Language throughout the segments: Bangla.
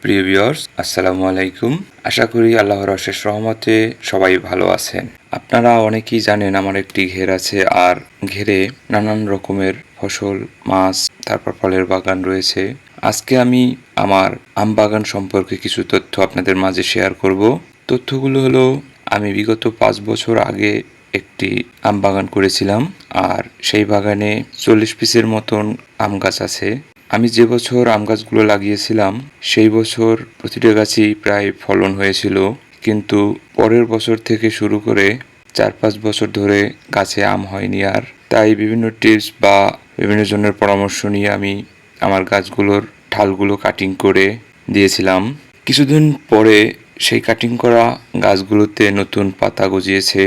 প্রিয় ভিউয়ার্স, আসসালামু আলাইকুম। আশা করি আল্লাহর অশেষ রহমতে সবাই ভালো আছেন। আপনারা অনেকেই জানেন আমার একটি ঘের আছে, আর ঘেরে নানান রকমের ফসল, মাছ, তারপর ফলের বাগান রয়েছে। আজকে আমি আমার আম বাগান সম্পর্কে কিছু তথ্য আপনাদের মাঝে শেয়ার করব। তথ্যগুলো হলো, আমি বিগত 5 বছর আগে একটি আম বাগান করেছিলাম, আর সেই বাগানে 40 পিসের মতন আম গাছ আছে। আমি যে বছর আম গাছগুলো লাগিয়েছিলাম সেই বছর প্রতিটা গাছই প্রায় ফলন হয়েছিল, কিন্তু পরের বছর থেকে শুরু করে 4-5 বছর ধরে গাছে আম হয়নি। আর তাই বিভিন্ন টিপস বা বিভিন্ন জনের পরামর্শ নিয়ে আমি আমার গাছগুলোর ঢালগুলো কাটিং করে দিয়েছিলাম। কিছুদিন পরে সেই কাটিং করা গাছগুলোতে নতুন পাতা গজিয়েছে,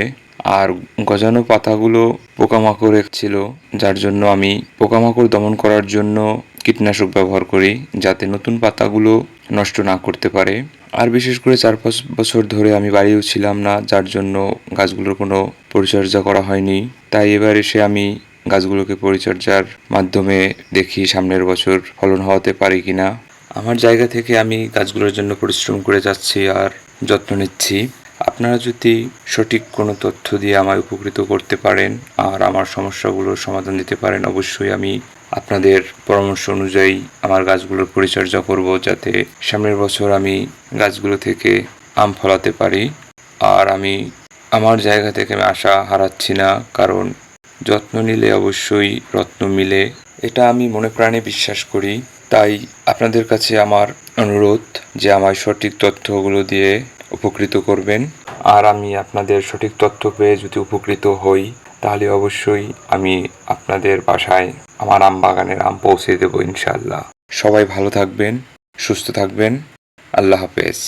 আর গজানো পাতাগুলো পোকামাকড় ছিল, যার জন্য আমি পোকামাকড় দমন করার জন্য কীটনাশক ব্যবহার করি, যাতে নতুন পাতাগুলো নষ্ট না করতে পারে। আর বিশেষ করে 4-5 বছর ধরে আমি বাড়িও ছিলাম না, যার জন্য গাছগুলোর কোনো পরিচর্যা করা হয়নি। তাই এবার এসে আমি গাছগুলোকে পরিচর্যার মাধ্যমে দেখি সামনের বছর ফলন হওয়াতে পারি কিনা। আমার জায়গা থেকে আমি গাছগুলোর জন্য পরিশ্রম করে যাচ্ছি আর যত্ন নিচ্ছি। আপনারা যদি সঠিক কোনো তথ্য দিয়ে আমায় উপকৃত করতে পারেন আর আমার সমস্যাগুলোর সমাধান দিতে পারেন, অবশ্যই আমি আপনাদের পরামর্শ অনুযায়ী আমার গাছগুলোর পরিচর্যা করব, যাতে সামনের বছর আমি গাছগুলো থেকে আম ফলাতে পারি। আর আমি আমার জায়গা থেকে আমি আশা হারাচ্ছি না, কারণ যত্ন নিলে অবশ্যই রত্ন মিলে, এটা আমি মনে প্রাণে বিশ্বাস করি। তাই আপনাদের কাছে আমার অনুরোধ যে আমায় সঠিক তথ্যগুলো দিয়ে উপকৃত করবেন। আর আমি আপনাদের সঠিক তথ্য পেয়ে যদি উপকৃত হই, তাহলে অবশ্যই আমি আপনাদের বাসায় আমার আম বাগানের আম পৌঁছে দেব ইনশাআল্লাহ। সবাই ভালো থাকবেন, সুস্থ থাকবেন। আল্লাহ হাফেজ।